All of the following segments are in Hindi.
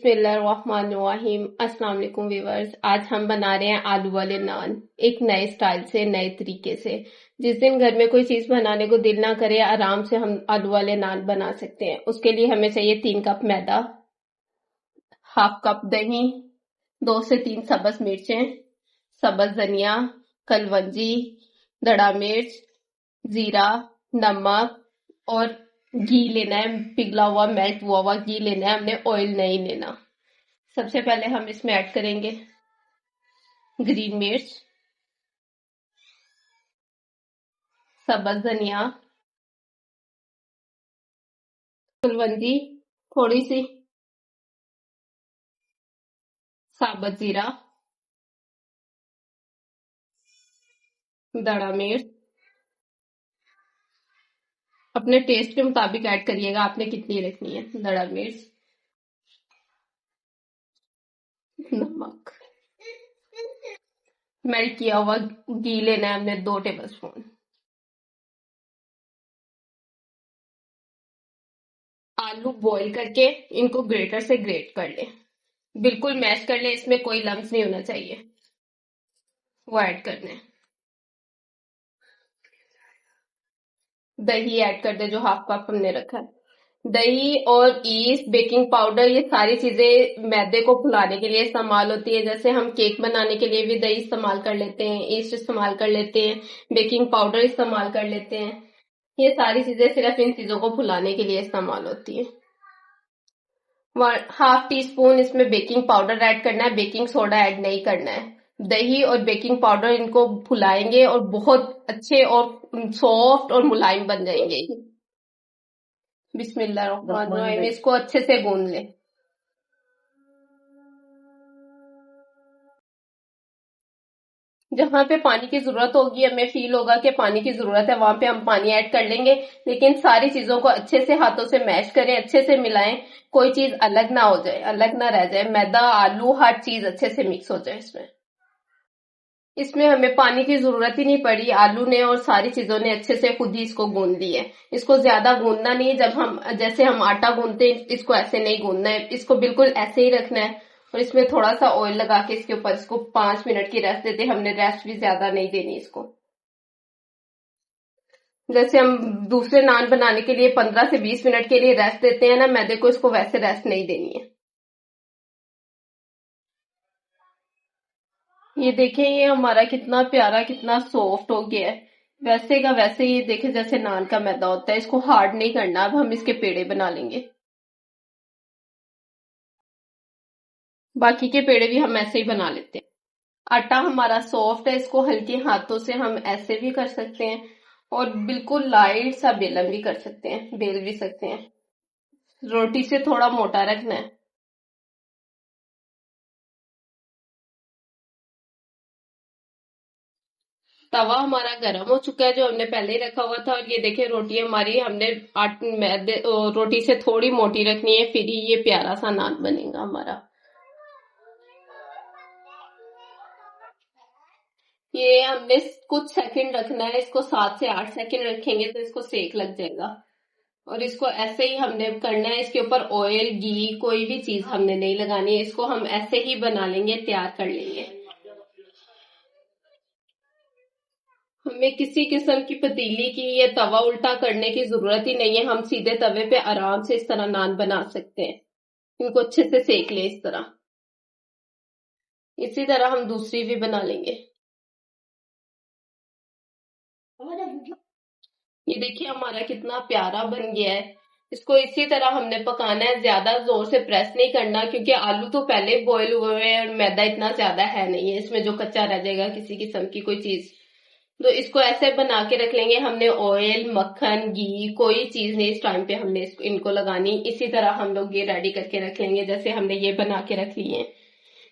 बिस्मिल्लाहिर्रहमानिर्रहीम। अस्सलाम वालेकुम व्यूअर्स। आज हम बना रहे हैं आलू वाले नान, एक नए स्टाइल से, नए तरीके से। जिस दिन घर में कोई चीज बनाने को दिल ना करे, आराम से हम आलू वाले नान बना सकते हैं। उसके लिए हमें चाहिए 3 कप मैदा, हाफ कप दही, 2 से 3 सब्ज मिर्चें, सब्ज धनिया, कलवंजी, दड़ा मिर्च, जीरा, नमक और घी लेना है। पिघला हुआ, मेल्ट हुआ घी लेना है हमने, ऑयल नहीं लेना। सबसे पहले हम इसमें ऐड करेंगे ग्रीन मिर्च, सब्ज धनिया, कुलवंजी थोड़ी सी, साबुत जीरा, दड़ा मिर्च। अपने टेस्ट के मुताबिक ऐड करिएगा आपने कितनी रखनी है। दड़ा मिर्च, नमक, मेल्ट किया हुआ घी लेना है हमने 2 टेबल स्पून। आलू बॉईल करके इनको ग्रेटर से ग्रेट कर ले, बिल्कुल मैश कर ले, इसमें कोई लम्स नहीं होना चाहिए, वो ऐड करने। दही ऐड कर दे जो हाफ कप हमने रखा है। दही और ईस्ट, बेकिंग पाउडर, ये सारी चीजें मैदे को फुलाने के लिए इस्तेमाल होती है। जैसे हम केक बनाने के लिए भी दही इस्तेमाल कर लेते हैं, ईस्ट इस्तेमाल कर लेते हैं, बेकिंग पाउडर इस्तेमाल कर लेते हैं। ये सारी चीजें सिर्फ इन चीजों को फुलाने के लिए इस्तेमाल होती है। हाफ टी स्पून इसमें बेकिंग पाउडर ऐड करना है, बेकिंग सोडा ऐड नहीं करना है। दही और बेकिंग पाउडर इनको फुलाएंगे और बहुत अच्छे और सॉफ्ट और मुलायम बन जाएंगे। बिस्मिल्लाहिर्रहमानिर्रहीम। इसको अच्छे से गूंद ले। जहां पे पानी की जरूरत होगी, हमें फील होगा कि पानी की जरूरत है, वहां पे हम पानी ऐड कर लेंगे। लेकिन सारी चीजों को अच्छे से हाथों से मैश करें, अच्छे से मिलाएं, कोई चीज अलग ना हो जाए, अलग ना रह जाए। मैदा, आलू, हर चीज अच्छे से मिक्स हो जाए इसमें। इसमें हमें पानी की जरूरत ही नहीं पड़ी, आलू ने और सारी चीजों ने अच्छे से खुद ही इसको गूंद ली है। इसको ज्यादा गूंदना नहीं है। जब हम जैसे हम आटा गूंदते हैं, इसको ऐसे नहीं गूंदना है, इसको बिल्कुल ऐसे ही रखना है। और इसमें थोड़ा सा ऑयल लगा के इसके ऊपर इसको 5 मिनट की रेस्ट देते हैं। हमने रेस्ट भी ज्यादा नहीं देनी इसको। जैसे हम दूसरे नान बनाने के लिए 15 से 20 मिनट के लिए रेस्ट देते हैं ना मैदे को, इसको वैसे रेस्ट नहीं देनी है। ये देखें, ये हमारा कितना प्यारा, कितना सॉफ्ट हो गया है। वैसे का वैसे ये देखे जैसे नान का मैदा होता है। इसको हार्ड नहीं करना। अब हम इसके पेड़े बना लेंगे। बाकी के पेड़े भी हम ऐसे ही बना लेते हैं। आटा हमारा सॉफ्ट है, इसको हल्के हाथों से हम ऐसे भी कर सकते हैं और बिल्कुल लाइट सा बेलन भी कर सकते हैं, बेल भी सकते हैं। रोटी से थोड़ा मोटा रखना है। तवा हमारा गर्म हो चुका है, जो हमने पहले ही रखा हुआ था। और ये देखिए रोटी हमारी, हमने रोटी से थोड़ी मोटी रखनी है, फिर ही ये प्यारा सा नान बनेगा हमारा। ये हमने कुछ सेकंड रखना है, इसको 7 से 8 सेकंड रखेंगे तो इसको सेक लग जाएगा। और इसको ऐसे ही हमने करना है। इसके ऊपर ऑयल, घी, कोई भी चीज हमने नहीं लगानी है। इसको हम ऐसे ही बना लेंगे, तैयार कर लेंगे। हमें किसी किस्म की पतीली की या तवा उल्टा करने की जरूरत ही नहीं है। हम सीधे तवे पे आराम से इस तरह नान बना सकते हैं। इनको अच्छे से सेक ले इस तरह। इसी तरह हम दूसरी भी बना लेंगे। ये देखिए हमारा कितना प्यारा बन गया है। इसको इसी तरह हमने पकाना है, ज्यादा जोर से प्रेस नहीं करना, क्योंकि आलू तो पहले बॉईल हुए हैं और मैदा इतना ज्यादा है नहीं है इसमें जो कच्चा रह जाएगा किसी किस्म की कोई चीज। तो इसको ऐसे बना के रख लेंगे। हमने ऑयल, मक्खन, घी, कोई चीज नहीं इस टाइम पे हमने इनको लगानी। इसी तरह हम लोग ये रेडी करके रख लेंगे जैसे हमने ये बना के रख लिए हैं।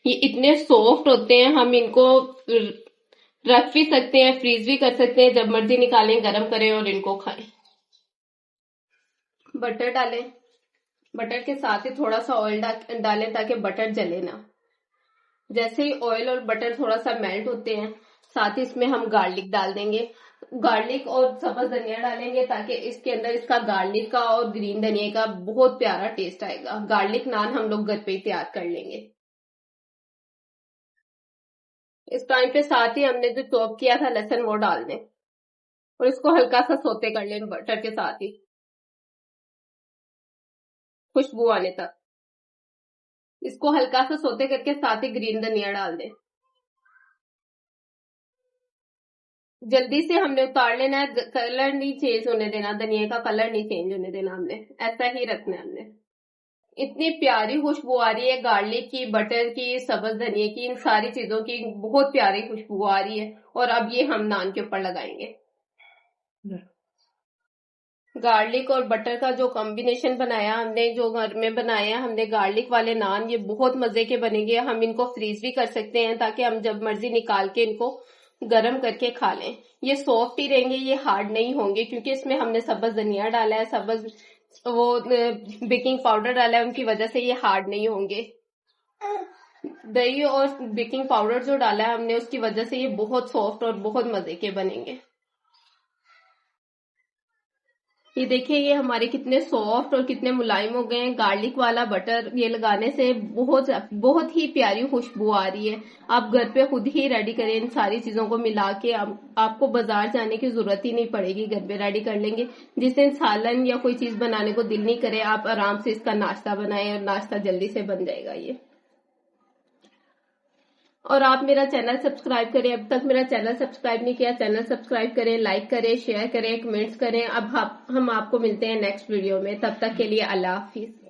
ये इतने सॉफ्ट होते हैं, हम इनको रख भी सकते हैं, फ्रीज भी कर सकते हैं, जब मर्जी निकालें, गरम करें और इनको खाएं। बटर डालें। बटर के साथ ही थोड़ा सा ऑयल डालें ताकि बटर जले ना। जैसे ही ऑयल और बटर थोड़ा सा मेल्ट होते हैं, साथ ही इसमें हम गार्लिक डाल देंगे। गार्लिक और सब्ज धनिया डालेंगे ताकि इसके अंदर इसका गार्लिक का और ग्रीन धनिया का बहुत प्यारा टेस्ट आएगा। गार्लिक नान हम लोग घर पे ही तैयार कर लेंगे। इस टाइम पे साथ ही हमने जो चॉप किया था लहसुन वो डाल दें और इसको हल्का सा सोते कर लें बटर के साथ ही, खुशबू आने तक। इसको हल्का सा सोते करके साथ ही ग्रीन धनिया डाल दें। जल्दी से हमने उतार लेना है, कलर नहीं चेंज होने देना, धनिया का कलर नहीं चेंज होने देना, हमने ऐसा ही रखना है। हमने इतनी प्यारी खुशबू आ रही है गार्लिक की, बटर की, सब्ज धनिया की, इन सारी चीजों की बहुत प्यारी खुशबू आ रही है। और अब ये हम नान के ऊपर लगाएंगे। गार्लिक और बटर का जो कॉम्बिनेशन बनाया हमने, जो घर में बनाया हमने गार्लिक वाले नान, ये बहुत मजे के बनेंगे। हम इनको फ्रीज भी कर सकते हैं ताकि हम जब मर्जी निकाल के इनको गरम करके खा लें। ये सॉफ्ट ही रहेंगे, ये हार्ड नहीं होंगे क्योंकि इसमें हमने सब्ज धनिया डाला है, सब्ज वो बेकिंग पाउडर डाला है, उनकी वजह से ये हार्ड नहीं होंगे। दही और बेकिंग पाउडर जो डाला है हमने उसकी वजह से ये बहुत सॉफ्ट और बहुत मजे के बनेंगे। ये देखिए ये हमारे कितने सॉफ्ट और कितने मुलायम हो गए हैं। गार्लिक वाला बटर ये लगाने से बहुत बहुत ही प्यारी खुशबू आ रही है। आप घर पे खुद ही रेडी करें इन सारी चीजों को मिला के। आपको बाजार जाने की जरूरत ही नहीं पड़ेगी, घर पे रेडी कर लेंगे। जिस दिन सालन या कोई चीज बनाने को दिल नहीं करे, आप आराम से इसका नाश्ता बनाएं और नाश्ता जल्दी से बन जाएगा ये। और आप मेरा चैनल सब्सक्राइब करें, अब तक मेरा चैनल सब्सक्राइब नहीं किया, चैनल सब्सक्राइब करें, लाइक करें, शेयर करें, कमेंट्स करें। अब हम आपको मिलते हैं नेक्स्ट वीडियो में, तब तक के लिए अल्लाह हाफिज।